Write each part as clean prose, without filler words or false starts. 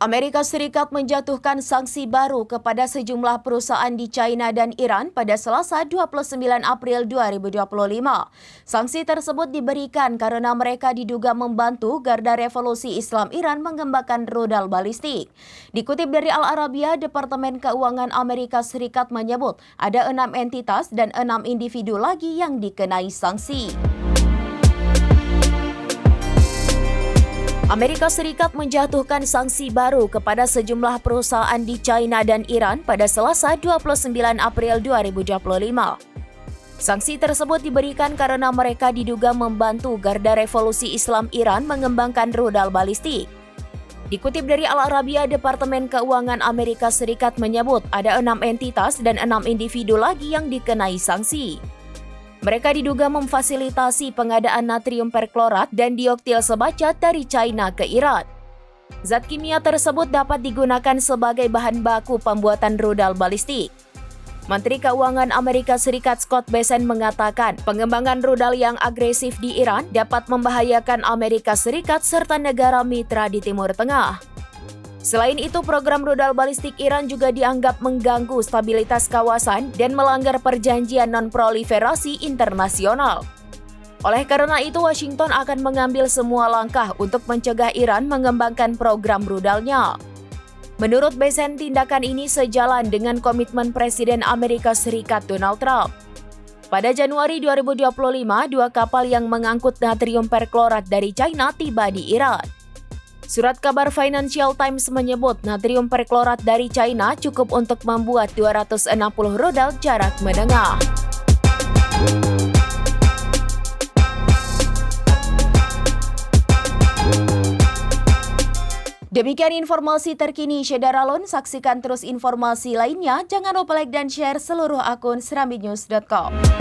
Amerika Serikat menjatuhkan sanksi baru kepada sejumlah perusahaan di China dan Iran pada Selasa 29 April 2025. Sanksi tersebut diberikan karena mereka diduga membantu Garda Revolusi Islam Iran mengembangkan rudal balistik. Dikutip dari Al Arabiya, Departemen Keuangan Amerika Serikat menyebut ada 6 entitas dan 6 individu lagi yang dikenai sanksi. Amerika Serikat menjatuhkan sanksi baru kepada sejumlah perusahaan di China dan Iran pada Selasa 29 April 2025. Sanksi tersebut diberikan karena mereka diduga membantu Garda Revolusi Islam Iran mengembangkan rudal balistik. Dikutip dari Al Arabiya, Departemen Keuangan Amerika Serikat menyebut ada 6 entitas dan 6 individu lagi yang dikenai sanksi. Mereka diduga memfasilitasi pengadaan natrium perklorat dan dioktil sebacat dari China ke Iran. Zat kimia tersebut dapat digunakan sebagai bahan baku pembuatan rudal balistik. Menteri Keuangan Amerika Serikat Scott Bessent mengatakan pengembangan rudal yang agresif di Iran dapat membahayakan Amerika Serikat serta negara mitra di Timur Tengah. Selain itu, program rudal balistik Iran juga dianggap mengganggu stabilitas kawasan dan melanggar perjanjian non-proliferasi internasional. Oleh karena itu, Washington akan mengambil semua langkah untuk mencegah Iran mengembangkan program rudalnya. Menurut Bessent, tindakan ini sejalan dengan komitmen Presiden Amerika Serikat Donald Trump. Pada Januari 2025, 2 kapal yang mengangkut natrium perklorat dari China tiba di Iran. Surat kabar Financial Times menyebut natrium perklorat dari China cukup untuk membuat 260 rudal jarak menengah. Demikian informasi terkini Syedaralun. Saksikan terus informasi lainnya. Jangan lupa like dan share seluruh akun serambinews.com.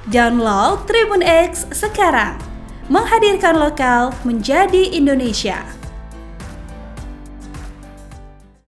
Download Tribun X sekarang, menghadirkan lokal menjadi Indonesia.